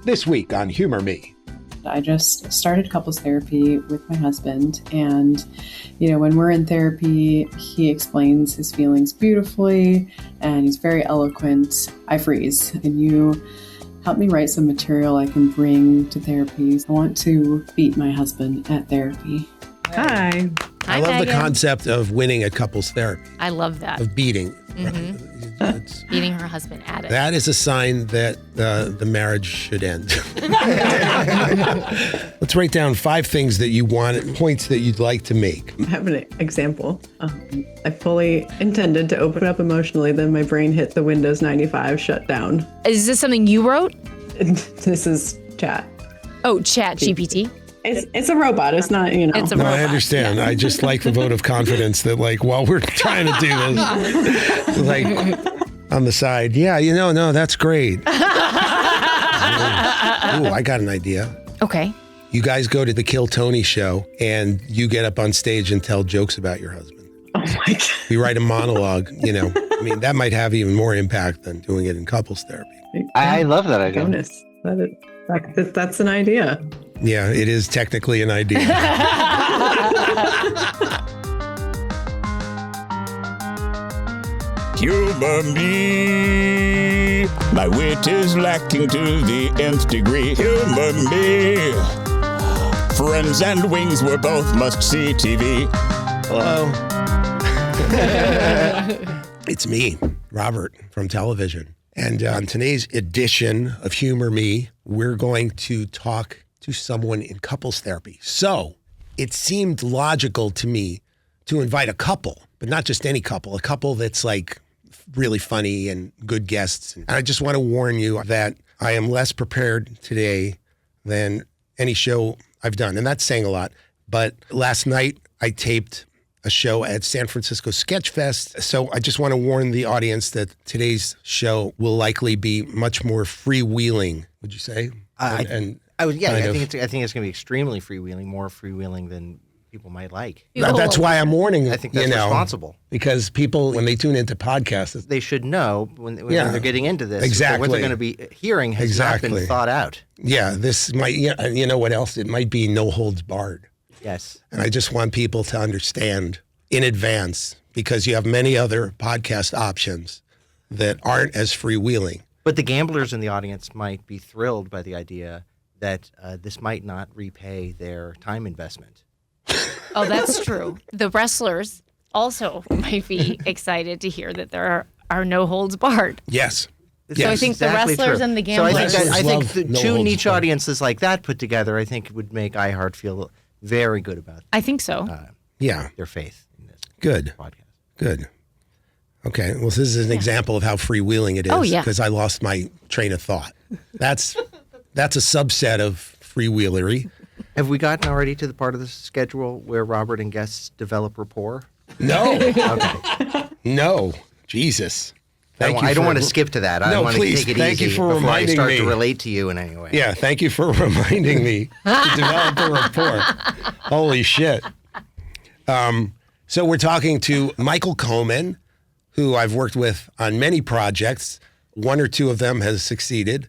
This week on Humor Me. I just started couples therapy with my husband, and when we're in therapy, he explains his feelings beautifully and he's very eloquent. I freeze. Can you help me write some material I can bring to therapy? I want to beat my husband at therapy. Hi. I love Megann. the concept of winning at couples therapy. I love that. Of beating. Beating her husband at it. That is a sign that the marriage should end. Let's write down 5 things that you want, points that you'd like to make. I have an example. I fully intended to open up emotionally, then my brain hit the Windows 95 shutdown. Is this something you wrote? This is chat. Oh, Chat GPT. It's a robot. It's not, It's a No, robot. I understand. I just like the vote of confidence that, while we're trying to do this, on the side, no, that's great. Ooh, I got an idea. Okay. You guys go to the Kill Tony show, and you get up on stage and tell jokes about your husband. Oh my God. We write a monologue, that might have even more impact than doing it in couples therapy. I love that idea. Bonus. That's an idea. Yeah, it is technically an idea. Humor me. My wit is lacking to the nth degree. Humor me. Friends and Wings were both must-see TV. Hello. It's me, Robert, from television. And on today's edition of Humor Me, we're going to talk to someone in couples therapy. So it seemed logical to me to invite a couple, but not just any couple, a couple that's really funny and good guests. And I just want to warn you that I am less prepared today than any show I've done. And that's saying a lot. But last night I taped a show at San Francisco Sketch Fest. So I just want to warn the audience that today's show will likely be much more freewheeling, would you say? I think it's going to be extremely freewheeling, more freewheeling than people might like. That's why I'm warning. I think that's responsible. Because people, when they tune into podcasts, they should know when they're getting into this. Exactly. What they're going to be hearing has not been thought out. Yeah, this might, you know what else? It might be no holds barred. Yes. And I just want people to understand in advance, because you have many other podcast options that aren't as freewheeling. But the gamblers in the audience might be thrilled by the idea that this might not repay their time investment. Oh, that's true. The wrestlers also might be excited to hear that there are no holds barred. Yes. So I think the wrestlers and the gamblers. So I think the No two holds niche barred. audiences like that put together, I think would make iHeart feel very good about I think so. their faith in this Good. podcast. Good. Okay. Well, this is an example of how freewheeling it is. Oh, yeah. Because I lost my train of thought. That's a subset of freewheelery. Have we gotten already to the part of the schedule where Robert and guests develop rapport? No. Okay. No. Jesus. I don't want to skip to that. I want to please. take it Thank easy you for before I reminding start me. to relate to you in any way. Yeah, thank you for reminding me to develop a rapport. Holy shit. So we're talking to Michael Koman, who I've worked with on many projects. 1 or 2 of them has succeeded.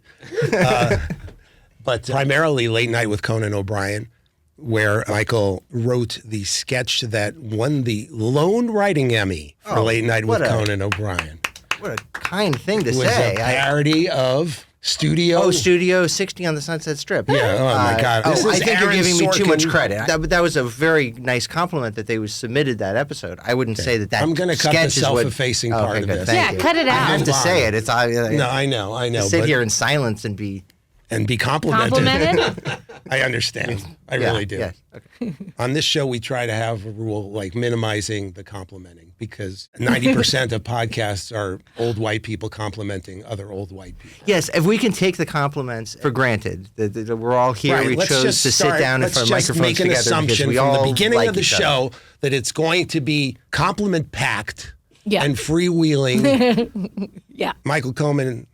But primarily Late Night with Conan O'Brien, where Michael wrote the sketch that won the Lone Writing Emmy for Late Night with Conan O'Brien. What a kind thing to It was say. a parody of Studio. Studio 60 on the Sunset Strip. Yeah, oh my God. This is I think you're Aaron giving me too much Sorkin. credit. That was a very nice compliment that they submitted that episode. I wouldn't say that I'm going to cut the sketch is what- self-effacing Oh, part okay, of good. this. Thank Yeah, you. cut it I out. have to say it. It's No, I know. sit but- here in silence and be and be complimented. Complimented? I understand. I really do. Yes. Okay. On this show, we try to have a rule like minimizing the complimenting, because 90% of podcasts are old white people complimenting other old white people. Yes, if we can take the compliments for granted, that we're all here, Right, we let's chose just to sit down in let's front of just microphones make an together because assumption we from all the beginning like of the each other. show that it's going to be compliment packed Yeah. and freewheeling. Yeah. Michael Koman,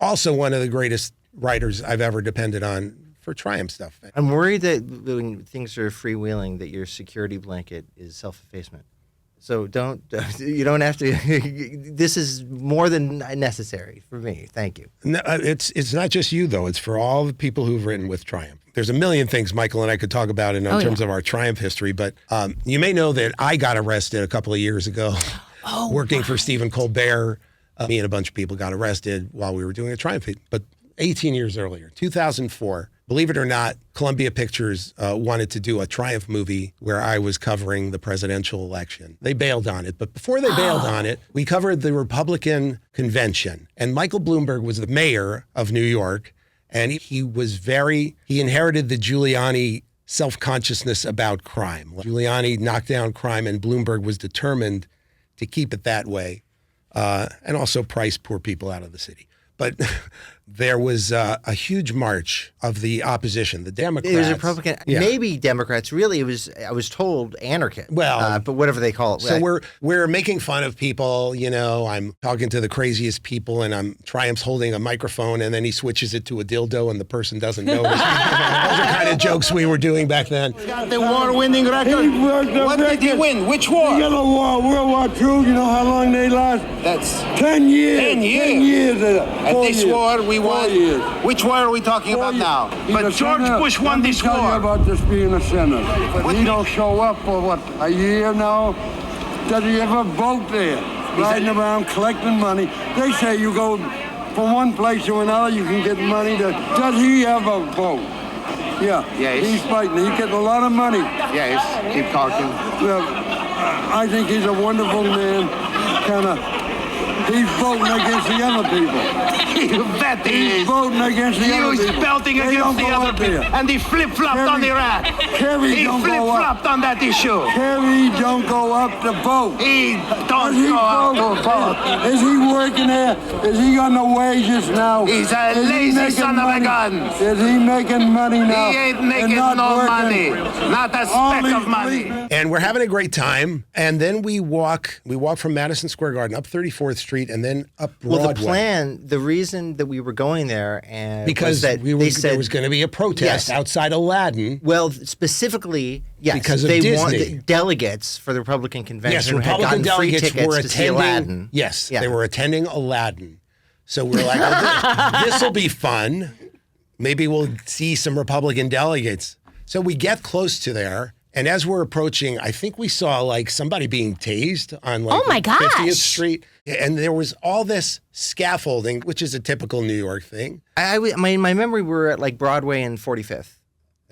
also one of the greatest writers I've ever depended on for Triumph stuff. I'm worried that when things are freewheeling, that your security blanket is self-effacement. So you don't have to. This is more than necessary for me. Thank you. No, it's not just you, though. It's for all the people who've written with Triumph. There's a million things Michael and I could talk about in terms of our Triumph history, but you may know that I got arrested a couple of years ago working for Stephen Colbert. Me and a bunch of people got arrested while we were doing a Triumph, but 18 years earlier, 2004, believe it or not, Columbia Pictures wanted to do a Triumph movie where I was covering the presidential election. They bailed on it, but before they bailed on it, we covered the Republican convention, and Michael Bloomberg was the mayor of New York, and he inherited the Giuliani self-consciousness about crime. Giuliani knocked down crime, and Bloomberg was determined to keep it that way, and also price poor people out of the city. But there was a huge march of the opposition, the Democrats. It was Republican, maybe Democrats. Really, I was told anarchists. Well, but whatever they call it. So we're making fun of people. You know, I'm talking to the craziest people, and Triumph's holding a microphone, and then he switches it to a dildo, and the person doesn't notice. Those are kind of jokes we were doing back then. The war-winning record. What did he win? Which war? The Yellow War, World War II. You know how long they last? That's 10 years. 10 years. 10 years. At this war, we won. 4 years. Which war are we talking about now? But George Bush won this war. war. About this being a senator. But he don't show up for a year now. Does he ever vote there? Riding around collecting money. They say you go from one place to another, you can get money. Does he ever vote? Yeah. Yes. He's fighting. He's getting a lot of money. Yes, keep talking. Well, I think he's a wonderful man. He's voting against the other people. You bet he is. Voting against the other people. He was belting against the other people. And he flip-flopped on Iraq. He flip-flopped on that issue. Kerry don't go up to vote. He don't go up to vote. Is he working there? Is he on the wages now? He's a lazy son of a gun. Is he making money now? He ain't making no money. Not a speck of money. And we're having a great time. And then we walk from Madison Square Garden up 34th Street and then up Broadway. The reason that we were going there, and because that there was going to be a protest outside Aladdin. Well, specifically, yes, because of they Disney. want delegates for the Republican convention. Yes, Republican delegates were attending Aladdin. Yes, they were attending Aladdin. So we're like, this will be fun. Maybe we'll see some Republican delegates. So we get close to there. And as we're approaching, I think we saw like somebody being tased on like 50th Street. And there was all this scaffolding, which is a typical New York thing. My memory, we were at like Broadway and 45th.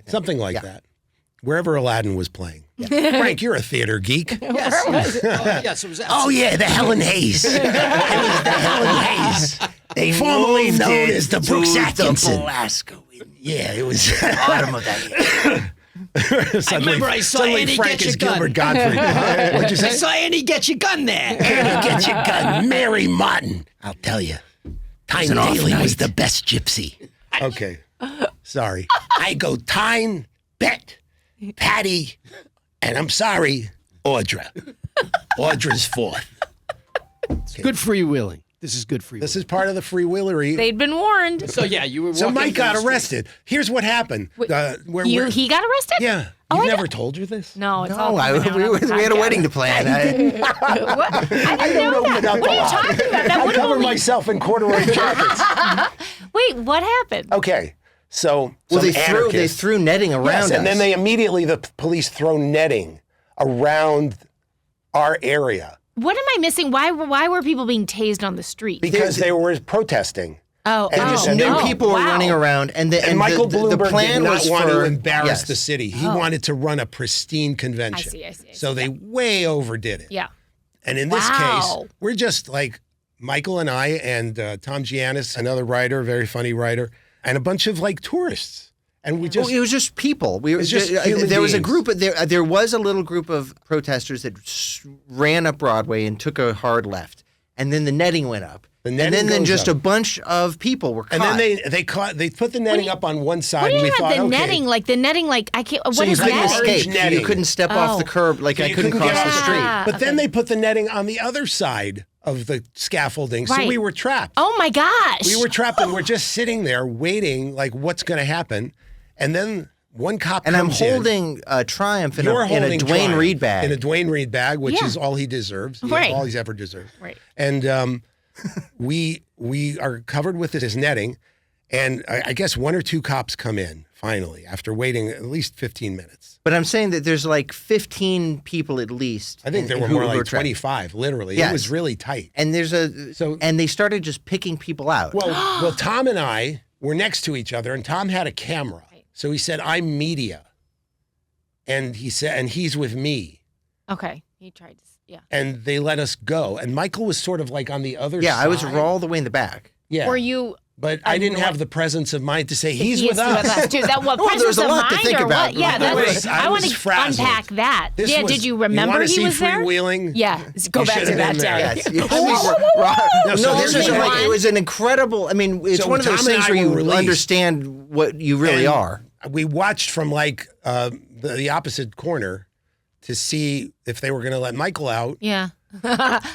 Something like that. Wherever Aladdin was playing. Frank, you're a theater geek. Yes. Yes, it was. Oh, yeah, the Helen Hayes. It was the Helen Hayes. They formerly known as the Brooks Atkinson. Yeah, it was autumn of that year. I saw Annie Frank get is your Gilbert gun. Godfrey. What'd you say? I saw Annie get your gun there. Annie get your gun. Mary Martin. I'll tell you. Tyne Daly was the best gypsy. Okay. Sorry. I go Tyne, Bet, Patty, and I'm sorry, Audra. Audra's fourth. It's good freewheeling. This is good freewheeling. This is part of the freewheelery. They'd been warned. So yeah, you were. So Mike got down the arrested. Here's what happened. He got arrested? Yeah. Oh, You've never told her this? No, it's No, all coming out we on the had a podcast. wedding to plan. What? I didn't know that. What are you talking about? That I would cover only... myself in corduroy jackets. Wait, what happened? Okay. So Well, some they threw netting around Yes, us. and then the police throw netting around our area. What am I missing? Why were people being tased on the street? Because they were protesting. Oh, And Just and new no. people were running around, and Michael the Bloomberg plan did not was want for, to embarrass yes. the city. He wanted to run a pristine convention. I see. So they way overdid it. Yeah. And in this Wow. case, we're just like Michael and I and Tom Giannis, another writer, very funny writer, and a bunch of like tourists. And we just it was just people. We were was just human there was a beings. group of, there was a little group of protesters that ran up Broadway and took a hard left, and then the netting went up. netting and then goes just up. a bunch of people were caught. And then they put the netting up on one side. What do and you we have thought, the okay. netting? Like the netting, like I can't. so What you is couldn't netting? escape. So Netting. you couldn't step off the curb. Like So I you couldn't couldn't cross get the off street. Ah. But then they put the netting on the other side of the scaffolding, so Right. we were trapped. Oh my gosh! We were trapped, and we're just sitting there waiting, like, what's going to happen? And then one cop And I'm comes in. holding Triumph in You're a holding Dwayne Triumph Reed bag. in a Dwayne Reed bag, which Yeah. is all he deserves. Right. All he's ever deserved. Right. And we are covered with this netting, and I guess one or two cops come in finally after waiting at least 15 minutes. But I'm saying that there's like 15 people at least. I think there were who more were like trapped. 25, literally. Yes. It was really tight. And there's So- and they started just picking people out. Well, Tom and I were next to each other, and Tom had a camera. So he said, "I'm media," and he said, "And he's with me." Okay. He tried to. Yeah. And they let us go. And Michael was sort of like on the other side. I was all the way in the back. Yeah. Were you? But I didn't have the presence of mind to say he's He with is us. Too. That what Well, presence there's a of lot to mind think or about. what? Yeah, that's. I I want was to frazzled. unpack that. This Yeah. was- Did you you remember wanna he see was there? freewheeling? Yeah. Go You back should to have that been there. day. Yes. No, so No, here's this the was thing. like it was an incredible. I mean, it's So one of those Tom and things I where you were released. understand what you really And are. We watched from like the opposite corner to see if they were going to let Michael out. Yeah. We my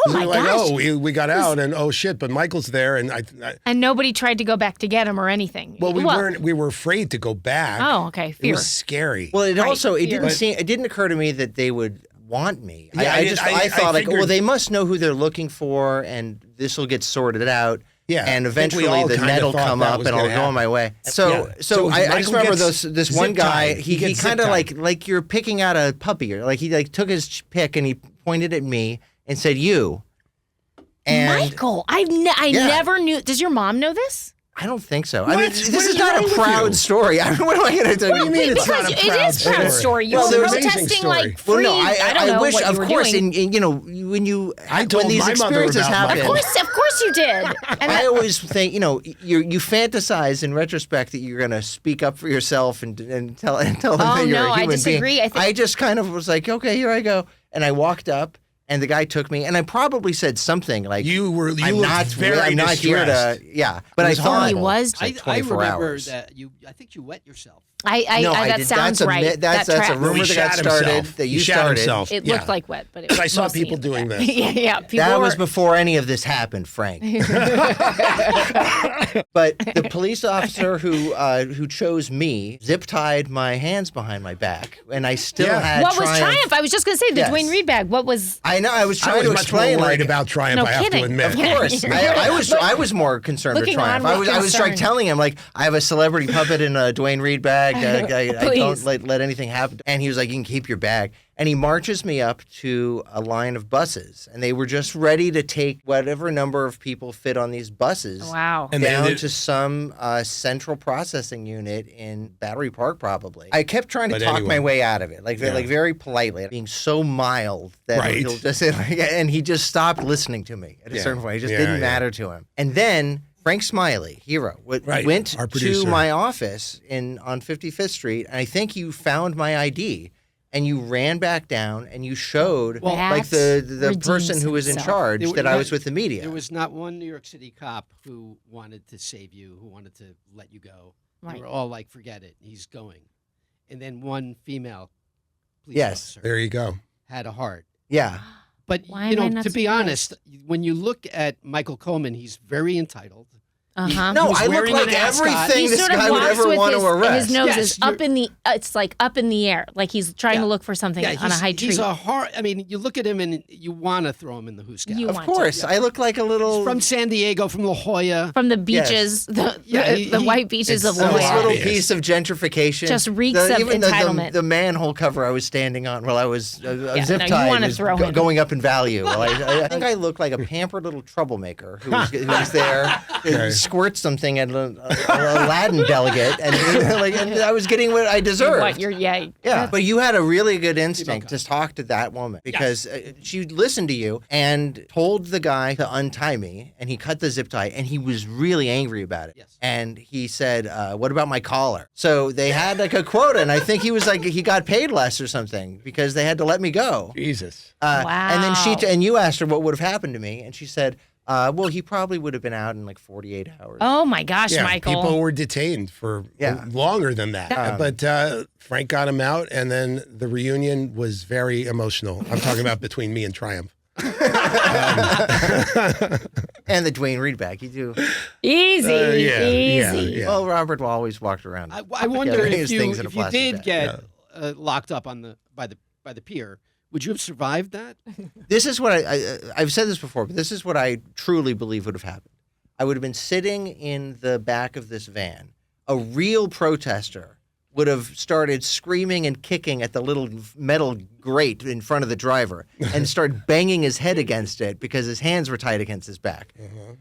were like, gosh. oh, we got out, and oh shit, but Michael's there, and I And nobody tried to go back to get him or anything. well, we were afraid to go back. Oh, okay. It Fear. was scary. Well, it Right, also it fear. didn't occur to me that they would want me. Yeah, I thought like, figured- well, they must know who they're looking for, and this will get sorted out. Yeah, and I think we eventually all the kinda net will thought come that up, was and I'll gonna go on my happen. way. So, Yeah. So I just Michael remember gets this one guy. zip-tied. He gets kind of zip-tied. like you're picking out a puppy, or like he like took his pick and he pointed at me and said, "You." And Michael, I Yeah. never knew. Does your mom know this? I don't think so. What? I mean, What this is is not wrong a with proud you? story. I mean, what am I going to do? What do you mean it's Because not a it proud is proud story. You Well, were they're amazing protesting story. like free. Well, no, I don't I know wish, what you of were course, doing. I told when these my mother experiences about happen, Michael. Of course you did. And I always think, you fantasize in retrospect that you're going to speak up for yourself and tell them Oh, that you're no, a I human disagree. being. I think- I just kind of was like, okay, here I go, and I walked up. And the guy took me, and I probably said something like, You looked I'm not very here distressed. to, yeah." But I was thought he horrible. was. It's like I 24 remember hours. that I think you wet yourself. No, that did. sounds that's right. That's a tracks. rumor He that got shat started. himself. That He you shat started. himself. It Yeah. looked like wet, but it was I saw mostly people in- doing this. yeah. People That were, was before any of this happened, Frank. But the police officer who chose me zip tied my hands behind my back, and I still Yeah. had What was Triumph? I was just going to say the Yes. Dwayne Reed bag. What was? I know. I was I trying was to much explain. more worried like, about Triumph, No I have kidding. to admit. Of course, I was more concerned with Looking Triumph. on I with was like concern. telling him like I have a celebrity puppet in a Dwayne Reed bag. I Please. don't let anything happen. And he was like, "You can keep your bag." And he marches me up to a line of buses, and they were just ready to take whatever number of people fit on these buses. Wow. And they down did- to some central processing unit in Battery Park, probably. I kept trying to But talk anyway. my way out of it, like very politely, being so mild that Right. he'll just and he just stopped listening to me at a Yeah. certain point. It just Yeah, didn't yeah. matter to him. And then Frank Smiley, hero, Right, went our to producer. my office on 55th Street, and I think you found my ID. And you ran back down and you showed like the That person who was in redeems charge himself. that I was with the media. There was not one New York City cop who wanted to save you, who wanted to let you go. Right. They were all like, forget it, he's going. And then one female police Yes. officer There you go. had a heart. Yeah. But, Why you am I know, not to be surprised? honest, when you look at Michael Koman, he's very entitled. Uh-huh. No, was I look wearing like an ascot. everything He this sort of guy would walks ever with want to arrest. his nose Yes, is up in the. It's like up in the air, like he's trying Yeah. to look for something on a high tree. He's a hard. I mean, you look at him and you want to throw him in the hoosegow. You Of want to. course, I look like a little. He's from San Diego, from La Jolla. From the beaches, the white beaches of This little Loya. piece of gentrification Just reeks of even entitlement. The manhole cover I was standing on while I was Yeah, zip no, you tied wanna was throw him. going up in value. Well, I think I look like a pampered little troublemaker who was there to squirt something at a Aladdin delegate, and and I was getting what I deserved. What you're Yeah, but you had a really good instinct to talk to that woman because she listened to you and told the guy to untie me, and he cut the zip tie, and he was really angry about it. Yes. And he said, "What about my collar?" So they had like a quota, and I think he was like he got paid less or something because they had to let me go. Jesus. And then Wow. and you asked her what would have happened to me, and she said, "Well, he probably would have been out in like 48 hours." Oh my gosh, Yeah, Michael. people were detained for longer than that. But Frank got him out, and then the reunion was very emotional. I'm talking about between me and Triumph. And the Dwayne Reed bag. You do. Easy. Yeah. Well, Robert always walked around. I wonder if his you, things in a if you plastic did bag. get locked up on by the pier, would you have survived that? This is what I've said this before, but this is what I truly believe would have happened. I would have been sitting in the back of this van. A real protester would have started screaming and kicking at the little metal grate in front of the driver and started banging his head against it because his hands were tied against his back.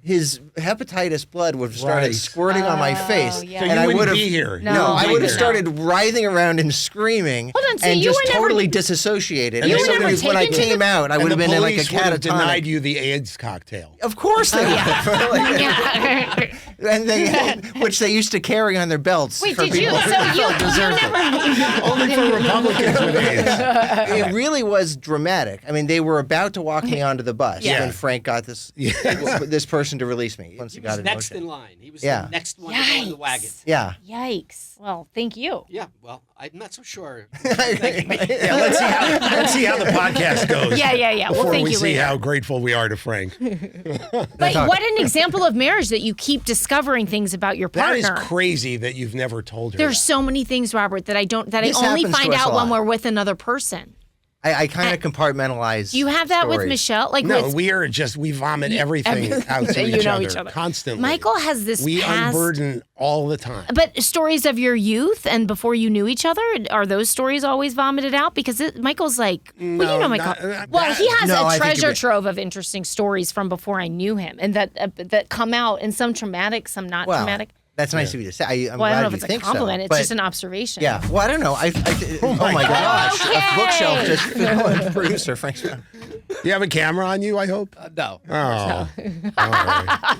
His hepatitis blood would have started squirting on my face. Yeah. So and you I wouldn't would have be here. No. No, I You would have wouldn't. started writhing around and screaming Hold on, so and you just were never- totally disassociated. You And were so never when I taken to came the- out, I would have been in like a police would have denied catatonic. you the AIDS cocktail. Of course they would. Yeah. And which they used to carry on their belts. Wait, for did you? people So who you deserved it. never. Only for Republicans with AIDS. It really was dramatic. I mean, they were about to walk me onto the bus Yeah. when Frank got this person to release me. Once he He got was in next motion. in line. He was Yeah. the next one to go in the wagon. Yeah. Yikes. Well, thank you. Yeah, well, I'm not so sure. Yeah, let's see how the podcast goes. Yeah. Well, Before thank we you see later. how grateful we are to Frank. But what an example of marriage that you keep discovering things about your That partner. is crazy that you've never told her. There's that. so many things, Robert, that I This only happens to find us out a when lot. we're with another person. I kind of compartmentalize. Do you have that with stories. Michelle? Like No, with, we vomit everything out to you each know other each other. constantly. Michael has this We past. unburden all the time. But stories of your youth and before you knew each other, are those stories always vomited out? Because Michael's like, well, you know Michael. Well, he has No, I a think treasure you're- trove of interesting stories from before I knew him, and that come out, and some traumatic, some not Well, traumatic. that's nice of you to say. I'm Well, I glad don't know you if it's a think compliment. so. It's but- just an observation. Yeah. Well, I don't know. Oh my gosh. Okay. A bookshelf just filled. Producer Frank's. You have a camera on you, I hope? No. Oh. All right.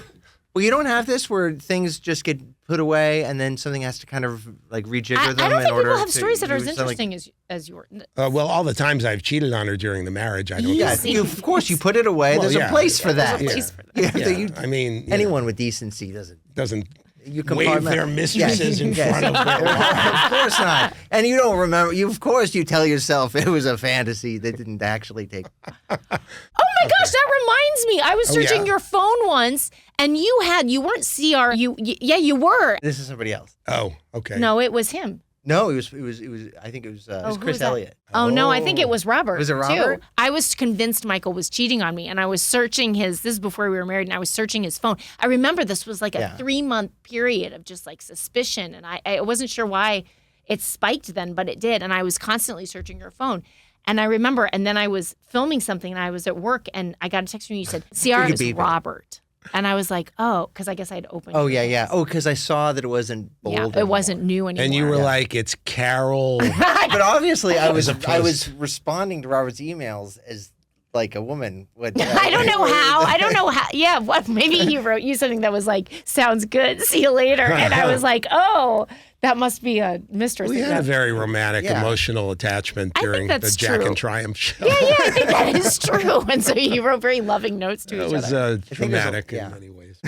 Well, you don't have this where things just get put away and then something has to kind of like rejigger I them don't in think order people have to stories that are as use them, like- interesting as yours. Well, all the times I've cheated on her during the marriage, I don't Yeah, think. of course you put it away. Well, There's yeah. a place for that. There's a place for that. Yeah, I mean, anyone with decency doesn't. You wave their mistresses in front of their wives. Of course not. And you don't remember. Of course you tell yourself it was a fantasy that didn't actually take. Oh my gosh, that reminds me. I was searching yeah. your phone once, and you weren't CR. You were. This is somebody else. Oh, okay. No, it was him. No, it was. I think it was who Chris was that? Elliott. Oh, no, I think it was Robert. Was it Robert? Too. I was convinced Michael was cheating on me, and I was searching this is before we were married, and I was searching his phone. I remember this was like a 3-month period of just like suspicion, and I wasn't sure why it spiked then, but it did, and I was constantly searching your phone. And I remember, and then I was filming something, and I was at work, and I got a text from you. You said, Ciara, it's Robert. And I was like, oh, because I guess I'd opened Oh, it. yeah. Oh, because I saw that it wasn't bold. Yeah, anymore. it wasn't new anymore. And you were like, it's Carol. But obviously, I was opposed- responding to Robert's emails as like a woman would. I don't know how. Yeah, what? Maybe he wrote you something that was like, sounds good. See you later. And I was like, oh, that must be a mistress. We had a very romantic, Yeah. emotional attachment I think during the that's Jack true. and Triumph show. Yeah, I think that is true. And so you wrote very loving notes to It each was other. dramatic yeah. in many ways.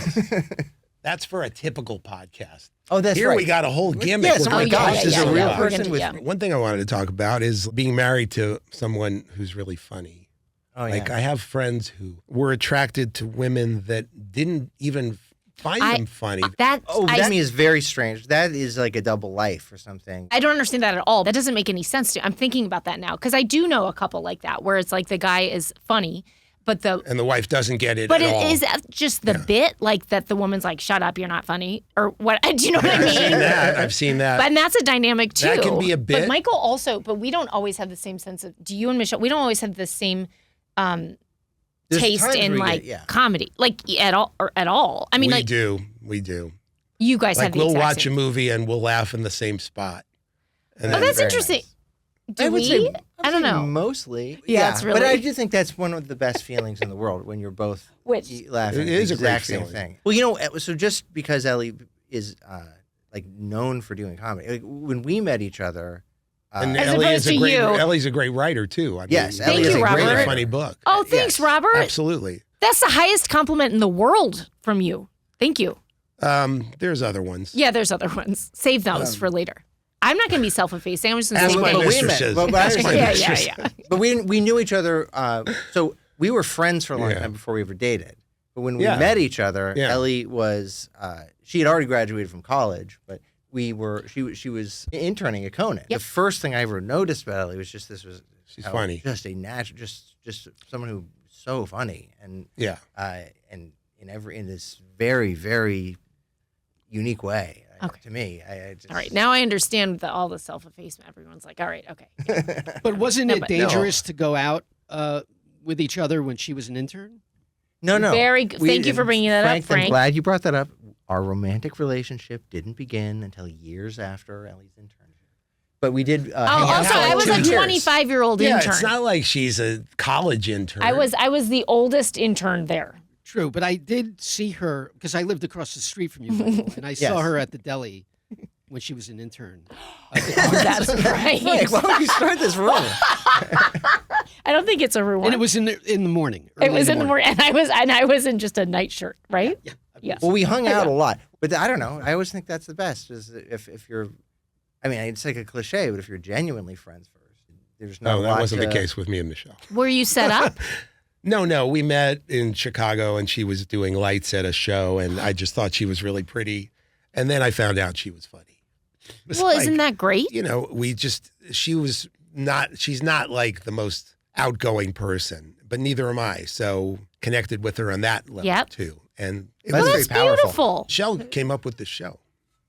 That's for a typical podcast. Oh, that's Here right. we got a whole gimmick. Yes, we're oh my gonna gosh, talk there's a about. real We're person gonna- with. yeah. One thing I wanted to talk about is being married to someone who's really funny. Oh, yeah. Like I have friends who were attracted to women that didn't even find them funny. That to me is very strange. That is like a double life or something. I don't understand that at all. That doesn't make any sense to me. I'm thinking about that now because I do know a couple like that where it's like the guy is funny, but And the wife doesn't get it But at it all. is just the bit, like that the woman's like, shut up, you're not funny. Or what? Do you know what I mean? I've seen that. And that's a dynamic too. That can be a But bit. Michael also, but we don't always have the same sense of, do you and Michelle, we don't always have the same There's taste times in we like get- yeah. comedy, like at all. I mean, we like do. you guys have Like the we'll exact watch same. a movie and we'll laugh in the same spot. And Oh, then- that's Very interesting. I Do would we? say, I don't say know. Mostly. Yeah, it's But I really- do think that's one of the best feelings in the world when you're both Which? laughing It at the is a great exact same feeling. thing. Well, you know, so just because Ellie is like known for doing comedy, like when we met each other. And As Ellie opposed is a to great. you. Ellie's a great writer too. I mean, Yes, Ellie Ellie is is a a great really writer. funny book. Oh, thanks, Yes. Robert. Absolutely. That's the highest compliment in the world from you. Thank you. There's other ones. Yeah, there's other ones. Save those for later. I'm not going to be self-effacing. I'm just going to Ask say my thanks. mistresses. But Ask my Yeah, mistresses. yeah. But we knew each other. So we were friends for a long Yeah. time before we ever dated. But when we Yeah. met each other, Yeah. Ellie was she had already graduated from college, but she was interning at Conan. Yep. The first thing I ever noticed about Ellie was just She's funny. just a natural, just someone who's so funny, and Yeah. and in this very, very unique way. Okay. To me, I just, All right, now I understand all the self-effacement. Everyone's like, all right, okay. But wasn't No, it but- dangerous to go out with each other when she was an intern? No. Very good. Thank you for bringing that up, Frank. I'm glad you brought that up. Our romantic relationship didn't begin until years after Ellie's internship. But we did. Oh, also, I was a 25-year-old Yeah, intern. it's not like she's a college intern. I was the oldest intern there. True, but I did see her because I lived across the street from you, Michael, and I saw Yes. her at the deli when she was an intern. That's right. Frank, why don't you start this rumor? I don't think it's a rumor. And it was in the morning. It was early in the morning, and I was in just a nightshrt, right? Yeah. Yeah. Well, we hung out a lot, but I don't know. I always think that's the best. Is if you're, I mean, it's like a cliche, but if you're genuinely friends first, there's no. No, that wasn't the case with me and Michelle. Were you set up? No, we met in Chicago and she was doing lights at a show and I just thought she was really pretty. And then I found out she was funny. It was Well, like, isn't that great? You know, she's not like the most outgoing person, but neither am I. So connected with her on that level Yep. too. And it That's was very That's powerful. beautiful. Michelle came up with the show,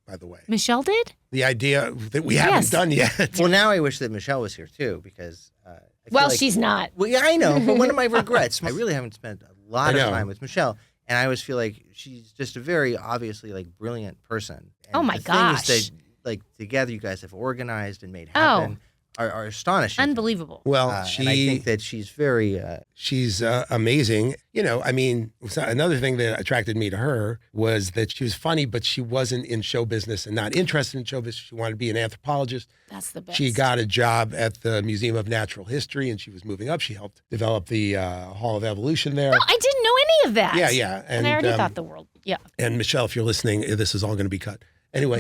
by the way. Michelle did? The idea that we Yes. haven't done yet. Well, now I wish that Michelle was here too, because. I feel Well, like- she's not. Well, yeah, I know, but one of my regrets, I really haven't spent a lot I of know. time with Michelle, and I always feel like she's just a very obviously like brilliant person. And Oh, my the gosh. things that like together you guys have organized and made happen are astonishing. Unbelievable. Well, And I think that she's very. She's amazing. You know, I mean, another thing that attracted me to her was that she was funny, but she wasn't in show business and not interested in show business. She wanted to be an anthropologist. That's the best. She got a job at the Museum of Natural History and she was moving up. She helped develop the Hall of Evolution there. No, I didn't know any of that. Yeah. And I already thought the world. Yeah. And Michelle, if you're listening, this is all going to be cut. Anyway,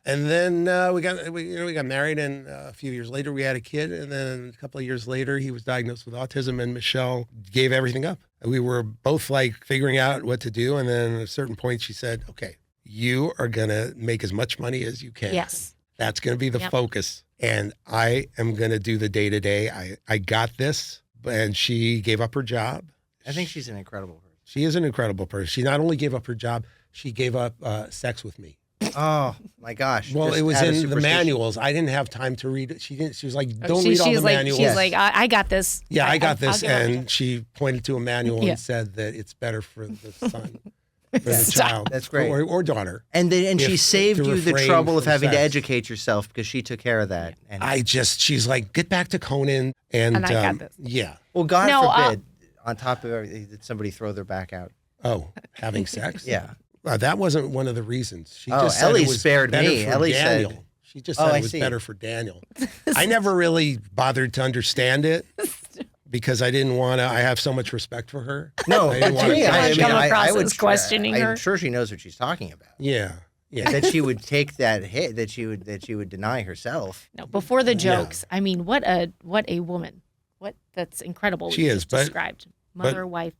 and then we got married, and a few years later we had a kid, and then a couple of years later he was diagnosed with autism, and Michelle gave everything up. We were both like figuring out what to do, and then at a certain point she said, "Okay, you are going to make as much money as you can. Yes. That's going to be the focus, and I am going to do the day-to-day. I got this." And she gave up her job. I think she's an incredible person. She is an incredible person. She not only gave up her job, she gave up sex with me. Oh my gosh! Well, Just it was out of in the superstition. manuals. I didn't have time to read it. She didn't. She was like, "Don't She- read all she's the like, manuals." She's like, I got this. "Yeah, I got I'll this." give up And to- she pointed to a manual Yeah. and said that it's better for the son, for the Stop. child. That's great. Or daughter. And she If- saved to you the refrain trouble of from having to sex. educate yourself because she took care of that. And She's like, "Get back to Conan." And I got this. Yeah. well, God No, forbid, on top of everything, did somebody throw their back out? Oh, having sex? Yeah. That wasn't one of the reasons. She Oh, just said Ellie it was spared better me. for Ellie said- Daniel. She just Oh, said I it was see. better for Daniel. I never really bothered to understand it because I didn't want to. I have so much respect for her. No, I but didn't to want me, to I question mean, it. Come across I would as questioning her. I'm sure she knows what she's talking about. Yeah. That she would take that hit, that she would deny herself. No, before the jokes. I mean, what a woman. That's incredible. She you is, just but- described mother, wife.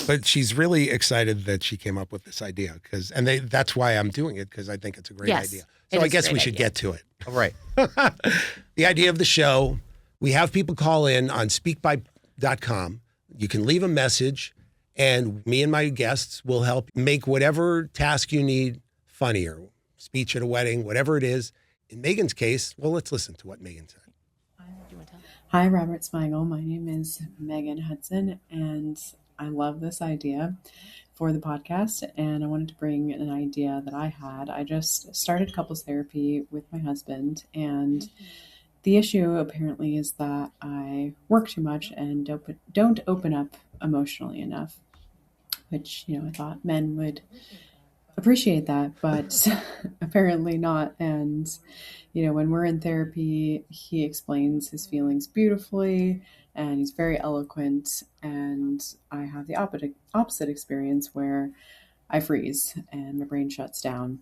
But she's really excited that she came up with this idea that's why I'm doing it because I think it's a great Yes, idea. it So I is a guess great we should idea. get to it. All right. The idea of the show, we have people call in on speakby.com. You can leave a message and me and my guests will help make whatever task you need funnier. Speech at a wedding, whatever it is. In Megann's case, well, let's listen to what Megann said. Hi, Robert Smigel. My name is Megann Hudson, and I love this idea for the podcast. And I wanted to bring an idea that I had. I just started couples therapy with my husband, and the issue apparently is that I work too much and don't open up emotionally enough, which, I thought men would appreciate that, but apparently not. And, when we're in therapy, he explains his feelings beautifully and he's very eloquent. And I have the opposite experience where I freeze and my brain shuts down.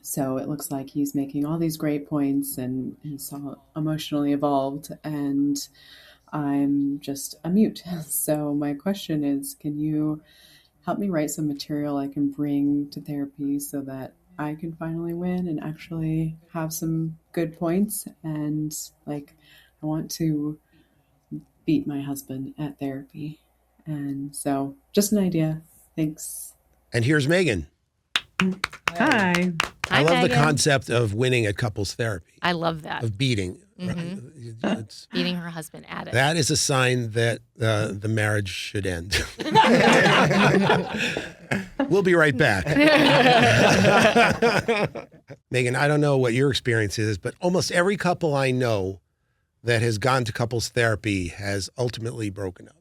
So it looks like he's making all these great points and he's so emotionally evolved. And I'm just a mute. So my question is, can you help me write some material I can bring to therapy so that I can finally win and actually have some good points? And like, I want to beat my husband at therapy. And so just an idea. Thanks. And here's Megan. Hi. I love the Megan. concept of winning at couples therapy, I love that. of beating. Mhm. Right? It's- Beating her husband at it. that is a sign that the marriage should end. We'll be right back. Megan, I don't know what your experience is, but almost every couple I know that has gone to couples therapy has ultimately broken up.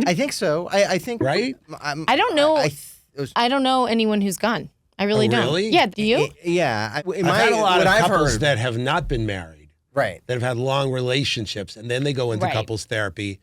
I think so. I think Right? I don't know. it was- I don't know anyone who's gone. I really Oh, don't. really? Yeah, do you? yeah. I've had a lot of what I've couples heard, that have not been married, right. that have had long relationships, and then they go into Right. couples therapy.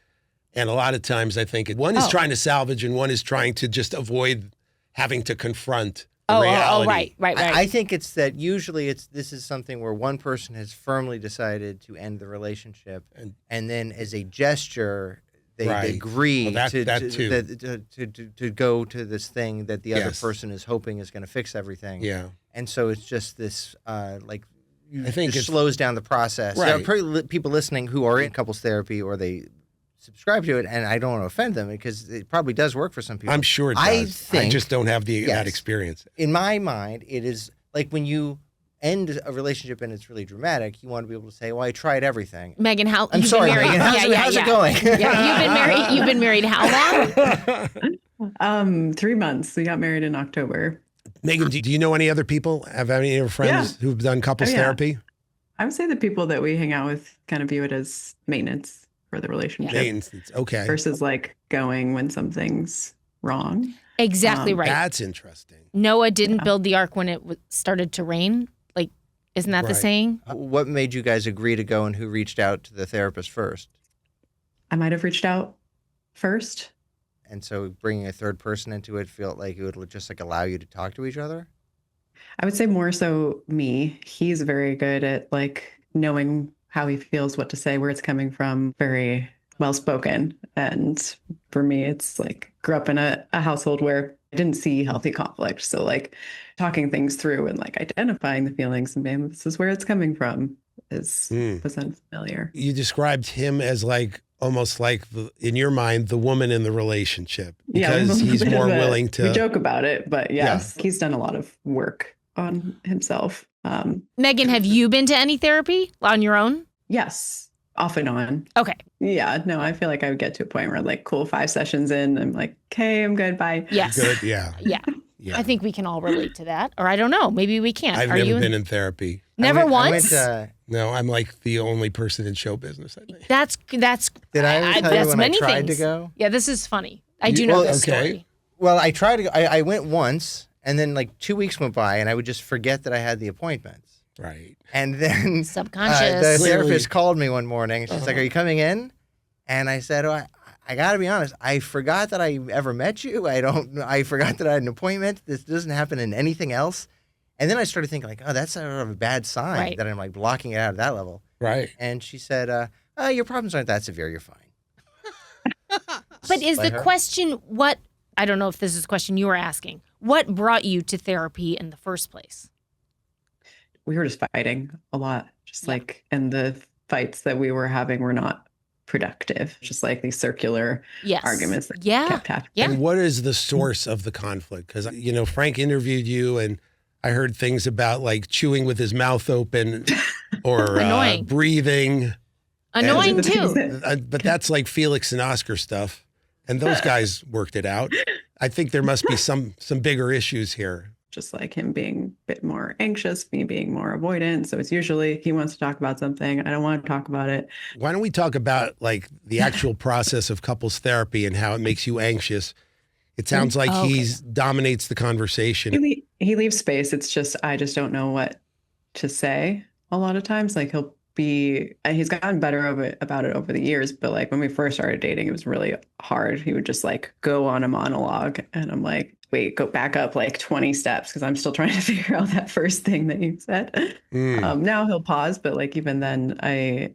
And a lot of times I think one is trying to salvage and one is trying to just avoid having to confront the reality. Right. I think it's that usually this is something where one person has firmly decided to end the relationship, and then as a gesture, they Right. agree Well, to go to this thing that the other Yes. person is hoping is going to fix everything. Yeah. And so it's just this I think it it's- slows down the process. Right. There are probably people listening who are in couples therapy or they subscribe to it, and I don't want to offend them because it probably does work for some people. I'm sure it does. I think, just don't have that yes. experience. In my mind, it is like when you end a relationship and it's really dramatic, you want to be able to say, well, I tried everything. Megan, I'm you've sorry, been married. Megan. How's it going? Yeah, you've been married how long? 3 months. We got married in October. Megan, do you know any other people? Have any of your friends who've done couples Oh, yeah. therapy? I would say the people that we hang out with kind of view it as maintenance for the relationship Maintenance. Okay. versus like going when something's wrong. Exactly right. That's interesting. Noah didn't build the ark when it started to rain. Like, isn't that the Right. saying? What made you guys agree to go, and who reached out to the therapist first? I might have reached out first. And so bringing a third person into it felt like it would just like allow you to talk to each other? I would say more so me. He's very good at like knowing how he feels, what to say, where it's coming from, very well spoken. And for me, it's like grew up in a household where I didn't see healthy conflict. So like talking things through and like identifying the feelings and being, this is where it's coming from was unfamiliar. You described him as like almost like in your mind the woman in the relationship because he's more willing to. We joke about it, but yes, he's done a lot of work on himself. Megan, have you been to any therapy on your own? Yes, off and on. Okay. Yeah, no, I feel like I would get to a point where like, cool, 5 sessions in, I'm like, okay, I'm good, bye. Yes. Good, yeah. Yeah. Yeah. I think we can all relate to that. Or I don't know. Maybe we can't. I've Are never you been in therapy. Never once? No, I'm like the only person in show business, I think. That's Did I ever tell you that's when many I tried things. to go? Yeah, this is funny. I do know this story. Well, I tried to go. I went once, and then like 2 weeks went by, and I would just forget that I had the appointments. Right. And then Subconscious. the therapist called me one morning, and she's like, "Are you coming in?" And I said, "Oh, I got to be honest. I forgot that I ever met you. I forgot that I had an appointment. This doesn't happen in anything else." And then I started thinking like, "Oh, that's sort of a bad sign Right. that I'm like blocking it out at that level." Right. And she said, "Oh, your problems aren't that severe. You're fine." But is By the her. question what? I don't know if this is a question you were asking. What brought you to therapy in the first place? We were just fighting a lot, just like, and the fights that we were having were not productive, just like these circular Yes. arguments that Yeah. kept happening. Yeah. And what is the source of the conflict? Because, Frank interviewed you and I heard things about like chewing with his mouth open or Annoying. breathing. Annoying And- too. But that's like Felix and Oscar stuff. And those guys worked it out. I think there must be some bigger issues here. Just like him being a bit more anxious, me being more avoidant. So it's usually he wants to talk about something. I don't want to talk about it. Why don't we talk about like the actual process of couples therapy and how it makes you anxious? It sounds like he dominates the conversation. He leaves space. It's just, I just don't know what to say a lot of times. Like he's gotten better about it over the years. But like when we first started dating, it was really hard. He would just like go on a monologue. And I'm like, wait, go back up like 20 steps because I'm still trying to figure out that first thing that you said. Now he'll pause. But like even then, I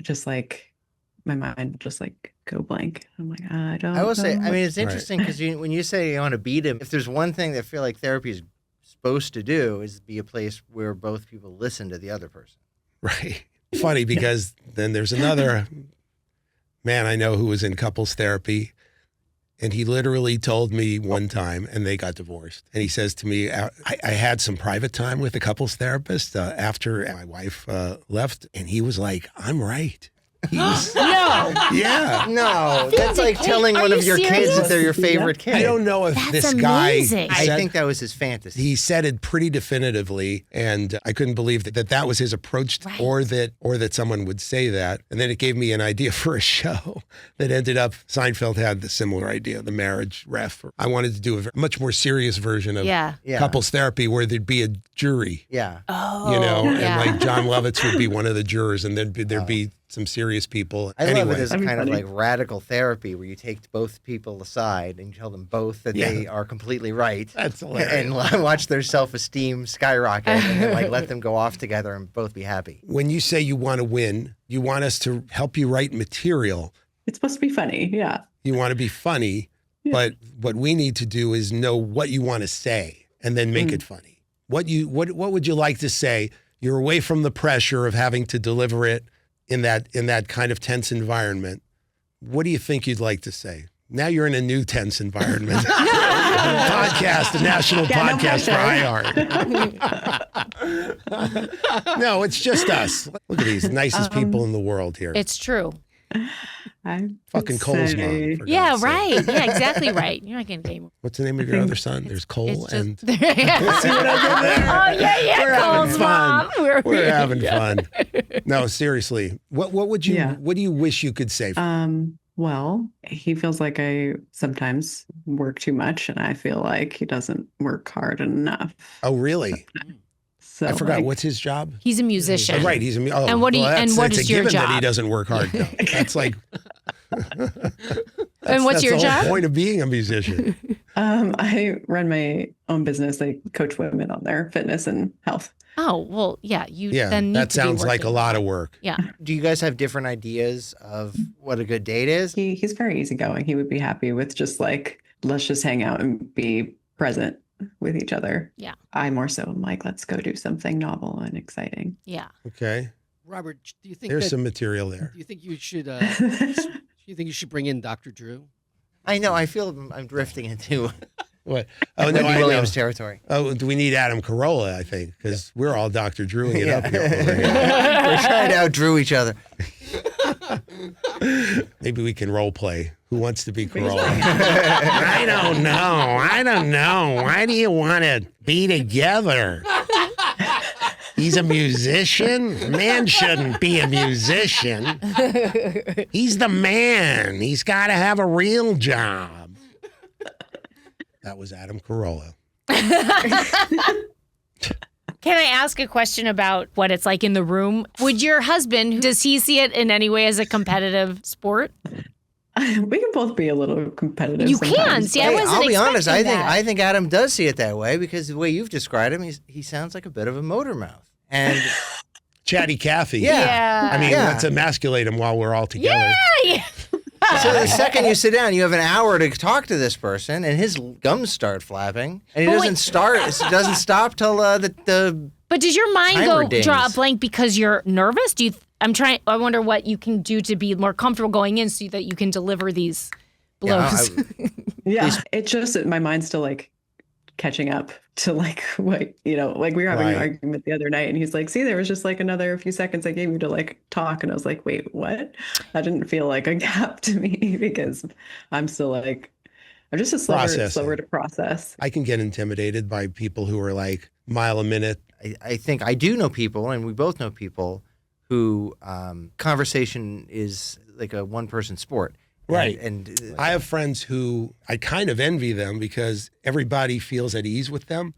just like my mind will just like go blank. I'm like, I don't I will say, know I mean, what- it's interesting because when you say you want to beat him, if there's one thing that I feel like therapy is supposed to do is be a place where both people listen to the other person. Right. Funny because then there's another man I know who was in couples therapy, and he literally told me one time, and they got divorced. And he says to me, I had some private time with a couples therapist after my wife left, and he was like, I'm right. He was, No. yeah. No, that's like telling Are one you of your kids serious? that they're your favorite kid. I don't know if That's this amazing. guy I said, think that was his fantasy. he said it pretty definitively, and I couldn't believe that was his approach, Right. or that someone would say that. And then it gave me an idea for a show that ended up. Seinfeld had the similar idea, the marriage ref. I wanted to do a much more serious version of Yeah. Yeah. couples therapy, where there'd be a jury, Yeah. Oh. you know, yeah. and like John Lovitz would be one of the jurors, and then there'd be some serious people. I love it Anyway, as That'd be kind of funny. like radical therapy where you take both people aside and you tell them both that they are completely right. That's hilarious. And watch their self-esteem skyrocket and then like let them go off together and both be happy. when you say you want to win, you want us to help you write material. It's supposed to be funny. Yeah. You want to be funny, but what we need to do is know what you want to say and then make it funny. What would you like to say? You're away from the pressure of having to deliver it in that kind of tense environment. What do you think you'd like to say? Now you're in a new tense environment. Podcast, a national podcast for iHeart. No, it's just us. Look at these nicest people in the world here. It's true. I Fucking would Cole's say- mom. for Yeah, God's sake. right. Yeah, exactly right. You're not going to get more. What's the name of your other son? There's Cole It's just, and oh, yeah, We're having Cole's fun. mom. we're having fun. No, seriously. What would you Yeah. what do you wish you could say? Well, he feels like I sometimes work too much, and I feel like he doesn't work hard enough. Oh, really? So I forgot. like, what's his job? He's a musician. Oh, right, he's a oh, And what do you- well, and that's- what it's is a your given that he job? doesn't work hard. No. That's like And what's that's your the job? whole point of being a musician. I run my own business. I coach women on their fitness and health. Oh, well, yeah. You Yeah, then need that to be sounds like a working. lot of work. Yeah. Do you guys have different ideas of what a good date is? He's very easygoing. He would be happy with just like, let's just hang out and be present with each other. Yeah. I more so am like, let's go do something novel and exciting. Yeah. Okay. Robert, do you think There's that, some material there. do you think you should do you think you should bring in Dr. Drew? I know. I feel I'm drifting into What? Oh, Wendy no, I know. Williams territory. Oh, do we need Adam Carolla, I think, because we're all Dr. Drewing it up here. Yeah. Over here. We're trying to outdrew each other. Maybe we can role play. Who wants to be Carolla? I don't know. Why do you want to be together? He's a musician. Man shouldn't be a musician. He's the man. He's got to have a real job. That was Adam Carolla. Can I ask a question about what it's like in the room? Would your husband, does he see it in any way as a competitive sport? We can both be a little competitive. You can. sometimes. See, I wasn't I'll be honest. expecting that. I think Adam does see it that way because the way you've described him, he sounds like a bit of a motor mouth. And Chatty Cathy. Yeah. I mean, Yeah. let's emasculate him while we're all together. Yeah. so the second you sit down, you have an hour to talk to this person, and his gums start flapping, and he But doesn't stop till the. But does your mind Timer go draw a dings. blank because you're nervous? I wonder what you can do to be more comfortable going in so that you can deliver these blows. Yeah. It's just my mind's still like catching up to like what, like we were having an Right. argument the other night and he's like, see, there was just like another few seconds I gave you to like talk. And I was like, wait, what? That didn't feel like a gap to me because I'm still like, I'm just Processing. slower to process. I can get intimidated by people who are like mile a minute. I think I do know people, and we both know people who conversation is like a one-person sport. Right. And I have friends who I kind of envy them because everybody feels at ease with them,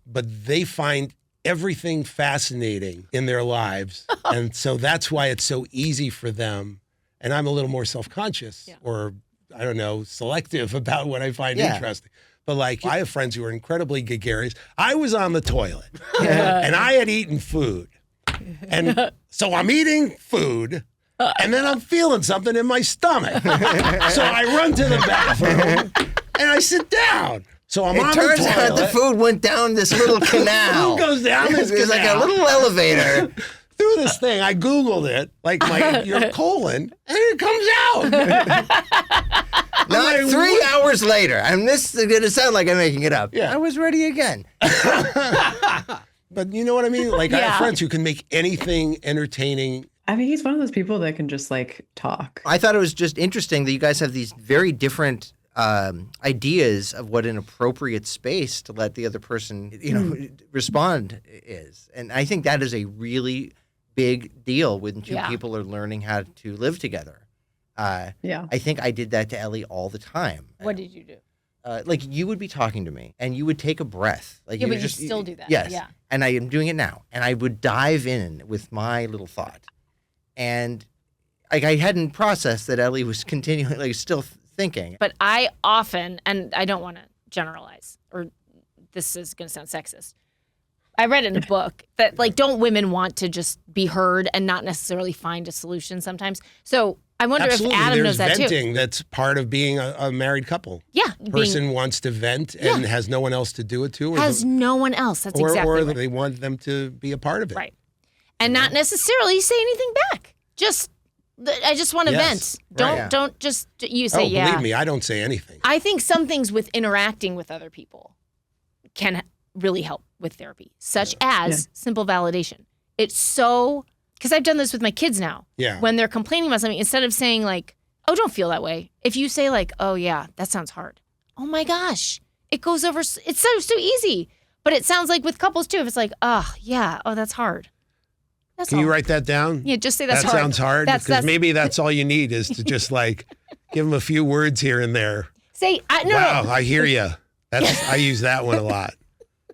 but they find everything fascinating in their lives. And so that's why it's so easy for them. And I'm a little more self-conscious or, I don't know, selective about what I find interesting. But like, I have friends who are incredibly gregarious. I was on the toilet and I had eaten food. And so I'm eating food And then I'm feeling something in my stomach. So I run to the bathroom and I sit down. So I'm on the toilet. It turns out the food went down this little canal. Food goes down this canal. It's like a little elevator. Through this thing, I Googled it, like your colon, and it comes out. Not 3 hours later, and this is going to sound like I'm making it up. Yeah. I was ready again. But you know what I mean? Like, I have friends who can make anything entertaining. I mean, he's one of those people that can just like talk. I thought it was just interesting that you guys have these very different ideas of what an appropriate space to let the other person, respond is. And I think that is a really big deal when two people are learning how to live together. I think I did that to Ellie all the time. What did you do? Like you would be talking to me and you would take a breath. Like but you still do that. Yes. Yeah. And I am doing it now. And I would dive in with my little thought. And like I hadn't processed that Ellie was continually like still thinking. But I often, and I don't want to generalize, or this is going to sound sexist. I read in a book that like, don't women want to just be heard and not necessarily find a solution sometimes? So I wonder if Adam knows that too. There's venting that's part of being a married couple. Yeah. Person wants to vent and has no one else to do it to. Has no one else. That's exactly Or right. they want them to be a part of it. Right. And not necessarily say anything back. I just want to vent. Don't just, you say, believe me, I don't say anything. I think some things with interacting with other people can really help with therapy, such as simple validation. It's so, because I've done this with my kids now. Yeah. When they're complaining about something, instead of saying like, oh, don't feel that way. If you say like, oh yeah, that sounds hard. Oh my gosh, it goes over, it's so easy. But it sounds like with couples too, if it's like, oh yeah, oh that's hard. Can you write that down? Yeah, just say that's hard. That sounds hard, because maybe that's all you need is to just like give them a few words here and there. Say, wow, I hear you. I use that one a lot.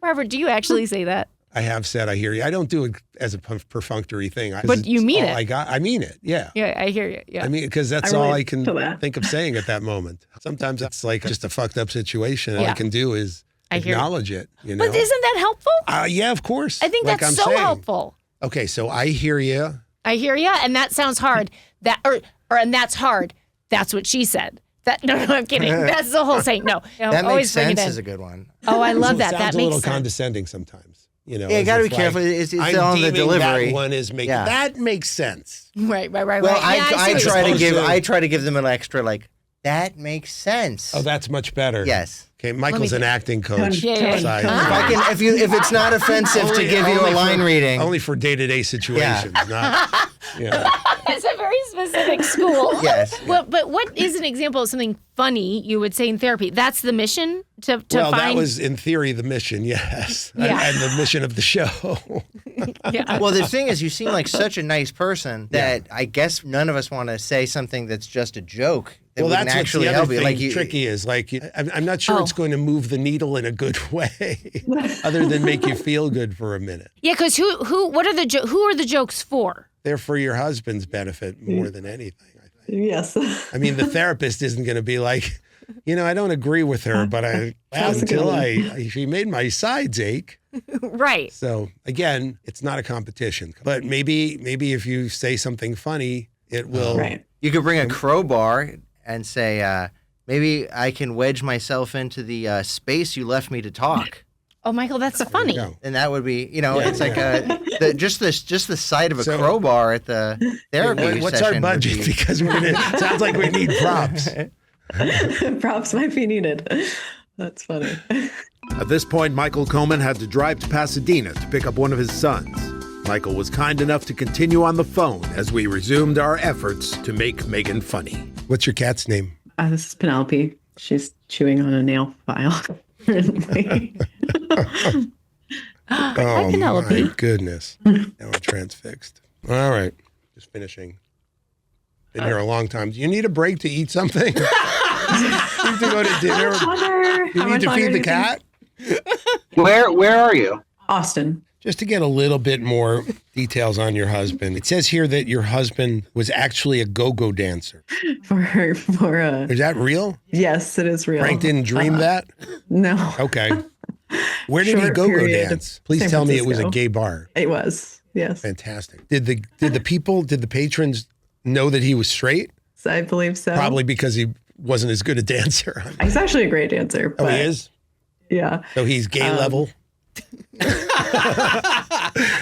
Robert, do you actually say that? I have said I hear you. I don't do it as a perfunctory thing. But you mean it. I mean it, yeah. Yeah, I hear you, yeah. I mean, because that's all I can think of saying at that moment. Sometimes it's like just a fucked up situation. All I can do is acknowledge it. You know? But isn't that helpful? Yeah, of course. I think that's so helpful. Okay, so I hear you. I hear you, and that sounds hard. And that's hard. That's what she said. No, I'm kidding. That's the whole saying. No, that makes sense is a good one. Oh, I love that. That makes sense. A little condescending sometimes. You know, you got to be careful. It's on the delivery. That one is that makes sense. Right. Well, I try to give them an extra like that makes sense. Oh, that's much better. Yes. Okay, Michael's an acting coach. If it's not offensive to give you a line reading, only for day-to-day situations. Not, It's a very specific school. Yes. Well, but what is an example of something funny you would say in therapy? That's the mission to well, find. That was in theory the mission, yes, yeah. and the mission of the show. Yeah. Well, the thing is, you seem like such a nice person that I guess none of us want to say something that's just a joke. Well, that's actually what's the other help thing you. tricky is like I'm not sure it's going to move the needle in a good way, other than make you feel good for a minute. Yeah, because who are the jokes for? They're for your husband's benefit more than anything, I think. Yes. I mean, the therapist isn't going to be like, I don't agree with her, but she made my sides ache. Right. So again, it's not a competition, but maybe if you say something funny, it will. Right. You could bring a crowbar and say, maybe I can wedge myself into the space you left me to talk. Oh, Michael, that's funny. And that would be, it's like just the sight of a crowbar at the therapy what's session. Our budget? Because sounds like we need props. Props might be needed. That's funny. At this point, Michael Koman had to drive to Pasadena to pick up one of his sons. Michael was kind enough to continue on the phone as we resumed our efforts to make Megann funny. What's your cat's name? This is Penelope. She's chewing on a nail file. Hi, Penelope. My goodness. Now I'm transfixed. All right. Just finishing. Been here a long time. Do you need a break to eat something? You need to go to dinner? You need to feed the cat? Where are you? Austin. Just to get a little bit more details on your husband. It says here that your husband was actually a go-go dancer. Is that real? Yes, it is real. Frank didn't dream that? No. Okay. Where did he go-go dance? Please tell me it was a gay bar. It was, yes. Fantastic. Did the patrons know that he was straight? So I believe so. Probably because he wasn't as good a dancer. He's actually a great dancer. Oh, he is? Yeah. So he's gay level?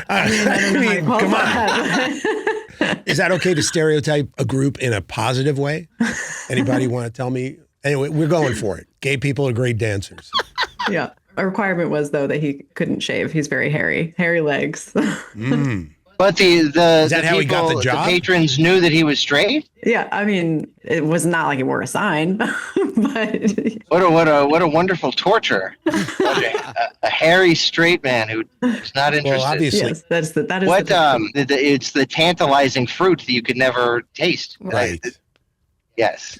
I mean, come on. Is that okay to stereotype a group in a positive way? Anybody want to tell me? Anyway, we're going for it. Gay people are great dancers. Yeah. A requirement was, though, that he couldn't shave. He's very hairy legs. But Is that how people, he got the job? The patrons knew that he was straight. Yeah, I mean, it was not like he wore a sign, but What a wonderful torture! a hairy straight man who's not interested. Well, obviously, yes, that is what it's the tantalizing fruit that you could never taste. Right. Yes.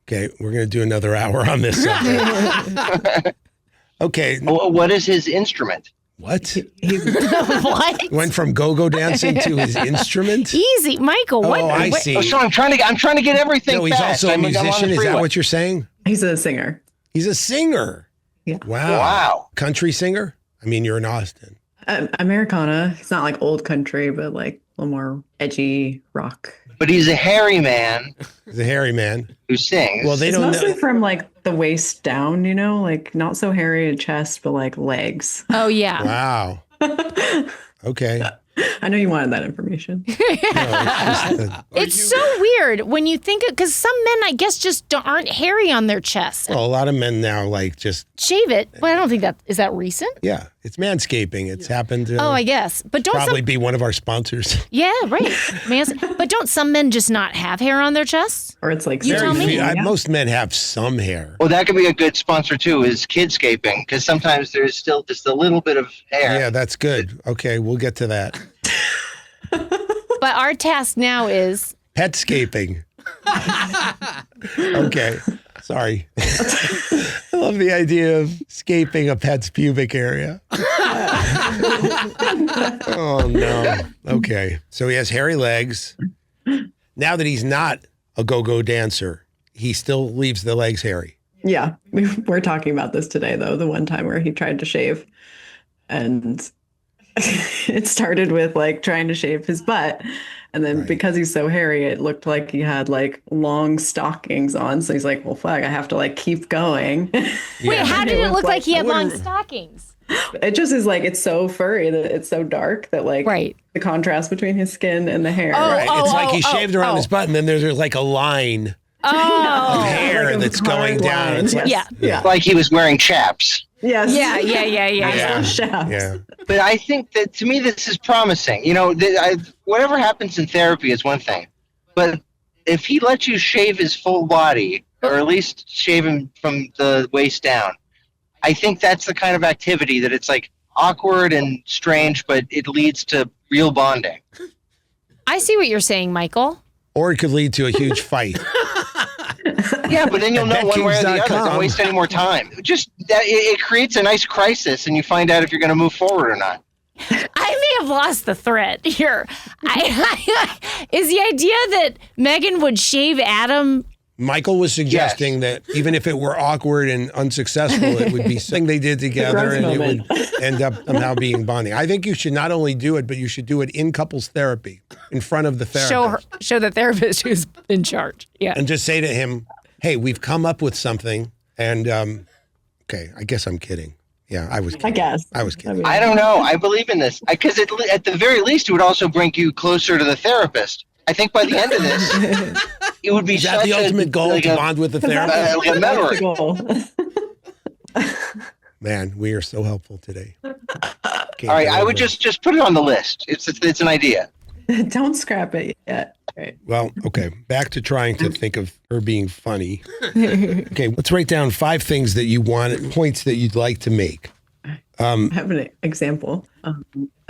Okay, we're going to do another hour on this subject. Okay. What is his instrument? What? What? Went from go-go dancing to his instrument? Easy, Michael. What? Oh, I see. Oh, so I'm trying to get everything. No, he's fast. also a I'm on the musician. Is that freeway. what you're saying? he's a singer. He's a singer. Yeah. Wow. Country singer? I mean, you're in Austin. Americana. It's not like old country, but like a little more edgy rock. But he's a hairy man. He's a hairy man who sings. Well, they it's don't mostly know. from like the waist down, you know, like not so hairy in chest, but like legs. Oh, yeah. Wow. Okay. I know you wanted that information. It's so weird when you think of, because some men, I guess, just aren't hairy on their chest. Well, a lot of men now like just Shave it, but I don't think is that recent? yeah, it's manscaping. It's happened. Oh, I guess, but don't probably be one of our sponsors. Yeah, right. But don't some men just not have hair on their chests? Or it's like You tell me. Most men have some hair. Well, that could be a good sponsor too. Is kidscaping, because sometimes there's still just a little bit of hair. Yeah, that's good. Okay, we'll get to that. But our task now is Petscaping. Okay. Sorry. I love the idea of scaping a pet's pubic area. Oh, no. Okay. So he has hairy legs. Now that he's not a go-go dancer, he still leaves the legs hairy. Yeah, we're talking about this today, though, the one time where he tried to shave. And it started with like trying to shave his butt. And then because he's so hairy, it looked like he had like long stockings on. So he's like, well, fuck, I have to like keep going. Wait, how did it look like he had long stockings? It just is like, it's so furry that it's so dark that like the contrast between his skin and the hair. It's like he shaved around his butt and then there's like a line of hair Like a that's going hard down. line. It's like, Yeah. Like he was wearing chaps. Yes. Yeah. But I think that to me this is promising. You know, whatever happens in therapy is one thing, but if he lets you shave his full body, or at least shave him from the waist down, I think that's the kind of activity that it's like awkward and strange, but it leads to real bonding. I see what you're saying, Michael. Or it could lead to a huge fight. Yeah, but then you'll know one way or the other. Don't waste any more time. Just that it creates a nice crisis, and you find out if you're going to move forward or not. I may have lost the thread here. Is the idea that Megan would shave Adam? Michael was suggesting that even if it were awkward and unsuccessful, it would be something they did together and it would end up somehow being bonding. I think you should not only do it, but you should do it in couples therapy in front of the therapist. Show the therapist who's in charge. Yeah. And just say to him, hey, we've come up with something. And, okay, I guess I'm kidding. Yeah, I was kidding. I guess. I was kidding. I don't know. I believe in this. Because at the very least, it would also bring you closer to the therapist. I think by the end of this, it would be Is that the ultimate goal, to bond with the therapist? Like a memory. Man, we are so helpful today. All right, I would just put it on the list. It's an idea. Don't scrap it yet. Right. Well, okay. Back to trying to think of her being funny. Okay, let's write down 5 things that you want, points that you'd like to make. I have an example.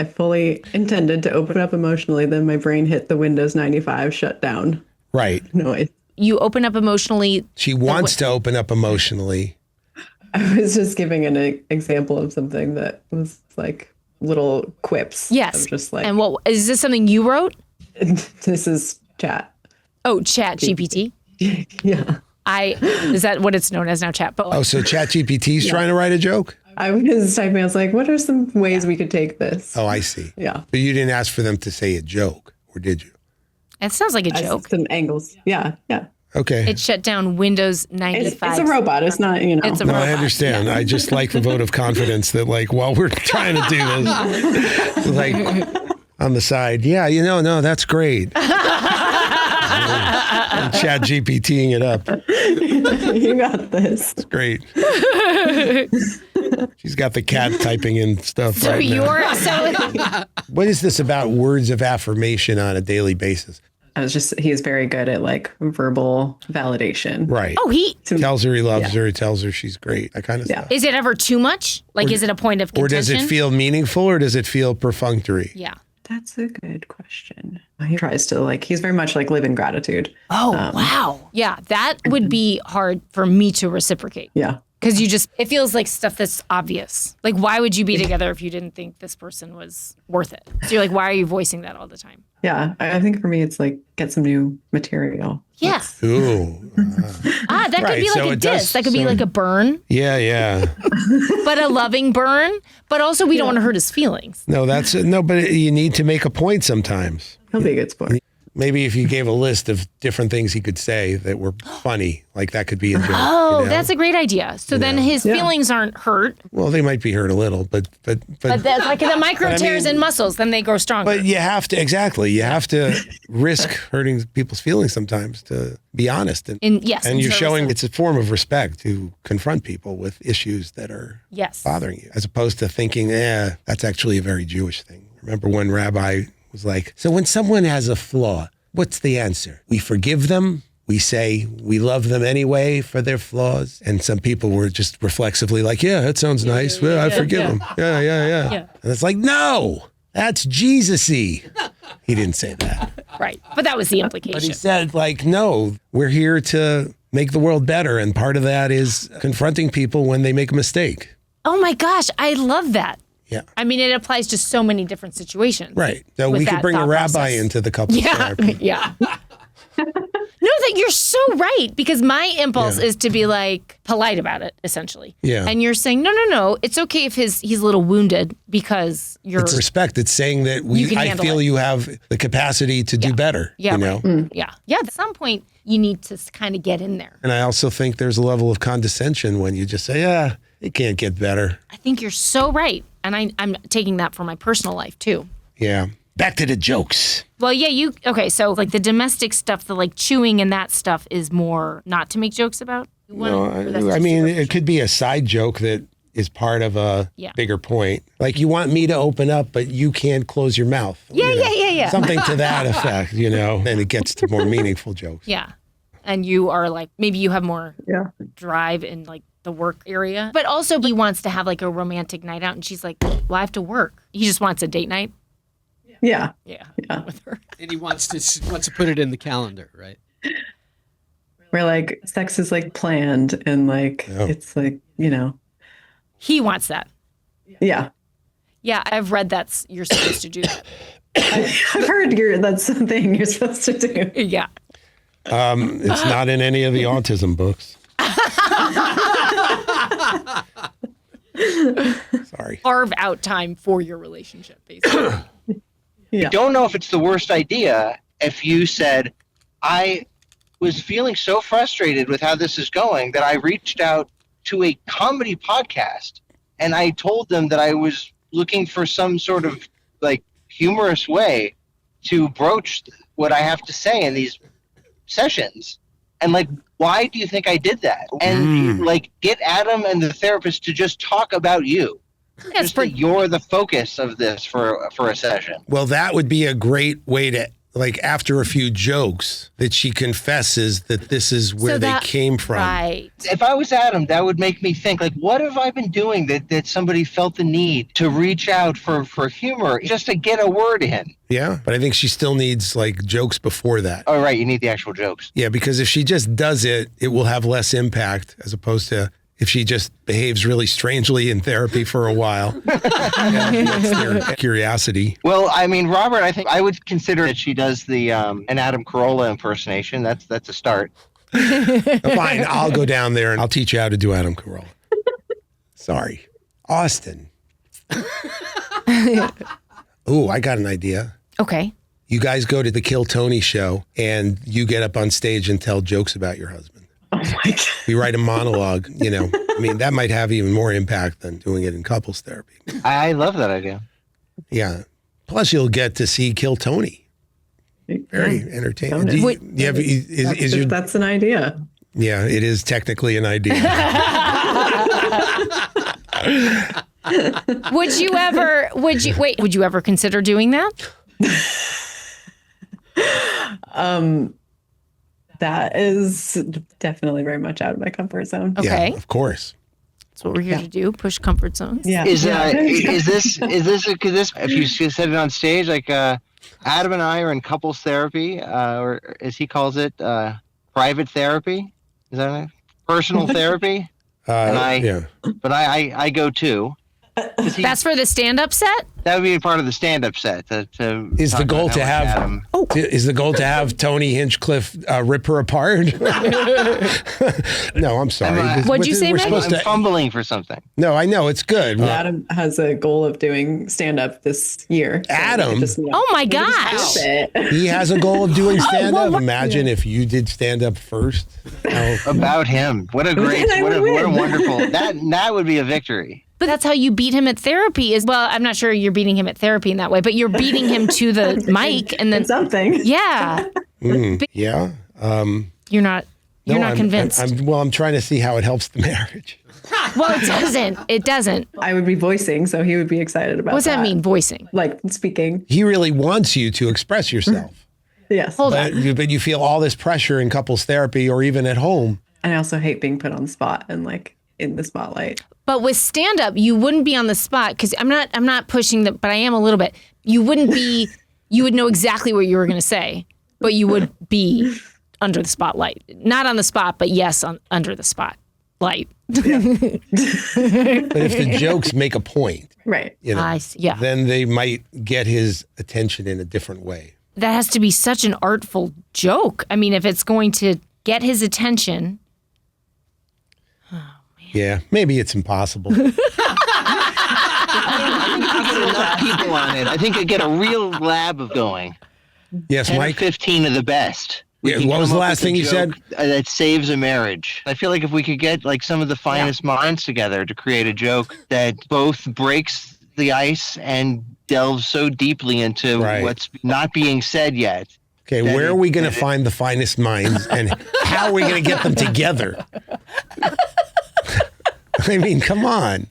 I fully intended to open up emotionally, then my brain hit the Windows 95 shutdown Right. noise. You open up emotionally. She wants to open up emotionally. I was just giving an example of something that was like little quips. Yes. Of just like, And what is this something you wrote? This is chat. Oh, Chat GPT. Yeah. Is that what it's known as now, Chat? But Oh, so ChatGPT's trying to write a joke? I was typing, I was like, what are some ways we could take this? Oh, I see. Yeah. But you didn't ask for them to say a joke, or did you? It sounds like a joke. Some angles. Yeah. Okay. It shut down Windows 95. It's a robot. It's not, It's a robot. I understand. Yeah. I just like the vote of confidence that, like, while we're trying to do this, like, on the side, no, that's great. Chat GPTing it up. You got this. It's great. She's got the cat typing in stuff. So right now. What is this about words of affirmation on a daily basis? He's very good at like verbal validation. Right. Oh, he tells her he loves her, tells her she's great, that kind of stuff. Is it ever too much? Like, is it a point of contention? Or does it feel meaningful, or does it feel perfunctory? Yeah. That's a good question. He tries to he's very much like live in gratitude. Oh, wow. Yeah, that would be hard for me to reciprocate. Yeah. Because it feels like stuff that's obvious. Like, why would you be together if you didn't think this person was worth it? So you're like, why are you voicing that all the time? Yeah, I think for me, it's like, get some new material. Yeah. Ooh. That could be like a diss. That could be like a burn. Yeah. But a loving burn. But also, we don't want to hurt his feelings. No, but you need to make a point sometimes. He'll be a good sport. Maybe if you gave a list of different things he could say that were funny, like that could be a joke. Oh, that's a great idea. So then his feelings aren't hurt. Well, they might be hurt a little, but that's like the micro tears in muscles, then they grow stronger. But you have to risk hurting people's feelings sometimes to be honest. And you're showing it's a form of respect to confront people with issues that are bothering you, as opposed to thinking, that's actually a very Jewish thing. Remember when Rabbi was like, so when someone has a flaw, what's the answer? We forgive them. We say we love them anyway for their flaws. And some people were just reflexively like, yeah, that sounds nice. Well, I forgive them. Yeah. And it's like, no, that's Jesus-y. He didn't say that. Right. But that was the implication. But he said, no, we're here to make the world better. And part of that is confronting people when they make a mistake. Oh my gosh, I love that. Yeah. I mean, it applies to so many different situations. Right. So we could bring a rabbi into the couples therapy. Yeah. No, that you're so right, because my impulse is to be like polite about it, essentially. Yeah. And you're saying, no, it's okay if he's a little wounded because you're. It's respect. It's saying that I feel you have the capacity to do better. Yeah. You know? Yeah. At some point, you need to kind of get in there. And I also think there's a level of condescension when you just say, it can't get better. I think you're so right. And I'm taking that for my personal life, too. Yeah. Back to the jokes. Well, yeah, so like the domestic stuff, the like chewing and that stuff is more not to make jokes about? It could be a side joke that is part of a bigger point. Like, you want me to open up, but you can't close your mouth. Yeah. Something to that effect, Then it gets to more meaningful jokes. Yeah. And you are like, maybe you have more drive in like the work area. But also he wants to have like a romantic night out, and she's like, well, I have to work. He just wants a date night. Yeah. With her. And he wants to put it in the calendar, right? Where like sex is like planned and like it's like, He wants that. Yeah. Yeah, I've read you're supposed to do that. I've heard that's something you're supposed to do. Yeah. It's not in any of the autism books. Sorry. Carve out time for your relationship, basically. I don't know if it's the worst idea if you said, I was feeling so frustrated with how this is going that I reached out to a comedy podcast and I told them that I was looking for some sort of like humorous way to broach what I have to say in these sessions. And like, why do you think I did that? And like, get Adam and the therapist to just talk about you. Just that you're the focus of this for a session. Well, that would be a great way to, like, after a few jokes, that she confesses that this is where they came from. Right. If I was Adam, that would make me think, like, what have I been doing that somebody felt the need to reach out for humor just to get a word in? Yeah, but I think she still needs, like, jokes before that. Oh, right, you need the actual jokes. Yeah, because if she just does it, it will have less impact as opposed to if she just behaves really strangely in therapy for a while. That's their curiosity. Well, I mean, Robert, I think I would consider that she does the an Adam Carolla impersonation. That's a start. Fine, I'll go down there and I'll teach you how to do Adam Carolla. Sorry. Austin. Ooh, I got an idea. Okay. You guys go to the Kill Tony show and you get up on stage and tell jokes about your husband. Oh my God. You write a monologue, you know. I mean, that might have even more impact than doing it in couples therapy. I love that idea. Yeah. Plus, you'll get to see Kill Tony. Very entertaining. That's an idea. Yeah, it is technically an idea. Would you ever consider doing that? That is definitely very much out of my comfort zone. Okay. Yeah, of course. That's what we're here to do, push comfort zones. Yeah. Is this if you said it on stage, like Adam and I are in couples therapy, or as he calls it, private therapy? Is that it? Personal therapy? But I go too. That's for the stand-up set? That would be a part of the stand-up set. Is the goal to have Tony Hinchcliffe rip her apart? No, I'm sorry. What'd you say, Megan? I'm fumbling for something. No, I know it's good. Adam has a goal of doing stand-up this year. So Adam? Oh my gosh. He has a goal of doing stand-up. Imagine if you did stand-up first. About him. What a wonderful. That would be a victory. But that's how you beat him at therapy I'm not sure you're beating him at therapy in that way, but you're beating him to the mic and then something. Yeah. Yeah. You're not convinced. I'm trying to see how it helps the marriage. Well, it doesn't. I would be voicing, so he would be excited about What's that mean, voicing? Like speaking. He really wants you to express yourself. Yes. But you feel all this pressure in couples therapy or even at home. And I also hate being put on the spot and like in the spotlight. But with stand-up, you wouldn't be on the spot because I'm not pushing but I am a little bit. You would know exactly what you were going to say, but you would be under the spotlight. Not on the spot, but yes, under the spotlight. Yeah. But if the jokes make a point, right? I see, yeah. Then they might get his attention in a different way. That has to be such an artful joke. I mean, if it's going to get his attention. Yeah, maybe it's impossible. I think if you get enough people on it, I think you get a real lab of going. Yes, 10 Mike. or 15 of the best. Yeah, what was the last thing you said? That saves a marriage. I feel like if we could get like some of the finest minds together to create a joke that both breaks the ice and delves so deeply into what's not being said yet. Okay, where are we going to find the finest minds and how are we going to get them together? I mean, come on.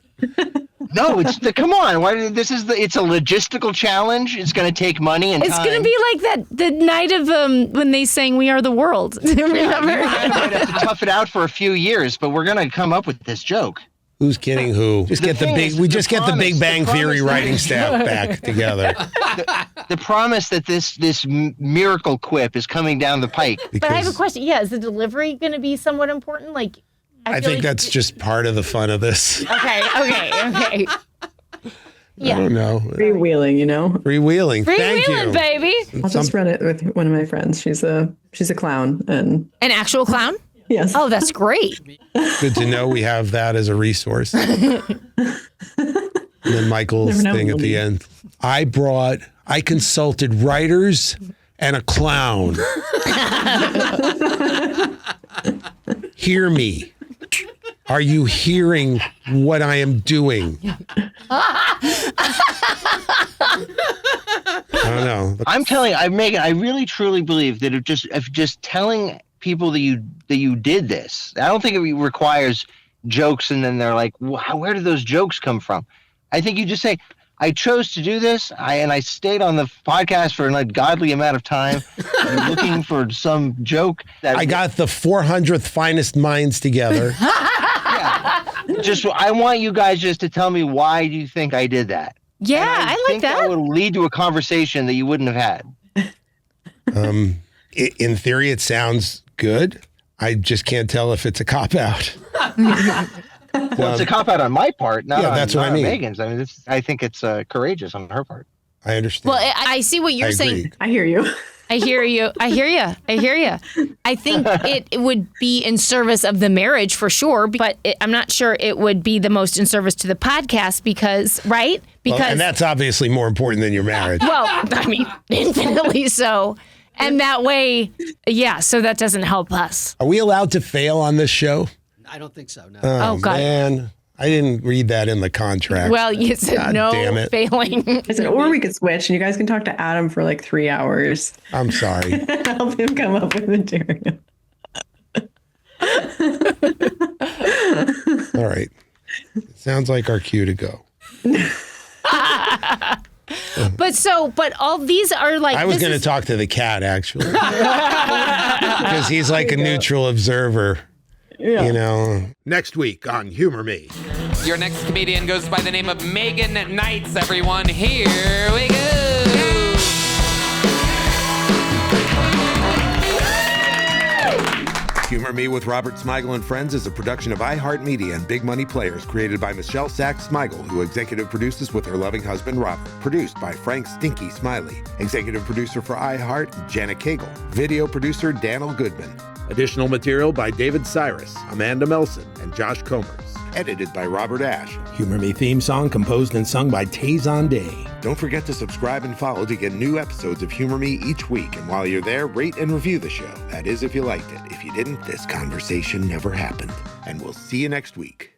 No, come on. It's a logistical challenge. It's going to take money and time. It's going to be like the night of when they sang "We Are the World." Remember? Yeah, we might have to tough it out for a few years, but we're going to come up with this joke. Who's kidding who? Just get the Big Bang Theory writing staff back together. The promise that this miracle quip is coming down the pike. But I have a question. Yeah, is the delivery going to be somewhat important? Like. I think that's just part of the fun of this. Okay. Yeah. I don't know. Freewheeling, Freewheeling. Thank you, baby. I'll just run it with one of my friends. She's a clown and an actual clown. Yes. Oh, that's great. Good to know we have that as a resource. And then Michael's thing at the end. I consulted writers and a clown. Hear me. Are you hearing what I am doing? I don't know. I'm telling you, Megan, I really truly believe that if just telling people that you did this, I don't think it requires jokes and then they're like, where did those jokes come from? I think you just say, I chose to do this, and I stayed on the podcast for an ungodly amount of time looking for some joke. I got the 400th finest minds together. Yeah. I want you guys just to tell me why do you think I did that? Yeah, I like that. That would lead to a conversation that you wouldn't have had. In theory, it sounds good. I just can't tell if it's a cop-out. Well, it's a cop-out on my part, not that's what I mean. Megan's. I mean, I think it's courageous on her part. I understand. Well, I see what you're saying. agree. I hear you. I hear you. I think it would be in service of the marriage for sure, but I'm not sure it would be the most in service to the podcast because, right? Because and that's obviously more important than your marriage. Well, I mean, infinitely so. And that way, yeah, so that doesn't help us. Are we allowed to fail on this show? I don't think so. No. Oh, God. Man. I didn't read that in the contract. Well, you said God no damn it. failing. I said, or we could switch and you guys can talk to Adam for like 3 hours. I'm sorry. Help him come up with material. All right. Sounds like our cue to go. But all these are like. I was going to talk to the cat, actually. Because he's like a neutral observer. Yeah. You know. Next week on Humor Me. Your next comedian goes by the name of Megann Knights, everyone. Here we go. Humor Me with Robert Smigel and Friends is a production of iHeartMedia and Big Money Players, created by Michelle Sachs Smigel, who executive produces with her loving husband, Robert. Produced by Frank Stinky Smiley. Executive producer for iHeart, Janet Cagle. Video producer, Daniel Goodman. Additional material by David Cyrus, Amanda Melson, and Josh Comers. Edited by Robert Ash. Humor Me theme song composed and sung by Tazon Day. Don't forget to subscribe and follow to get new episodes of Humor Me each week. And while you're there, rate and review the show. That is, if you liked it. If you didn't, this conversation never happened. And we'll see you next week.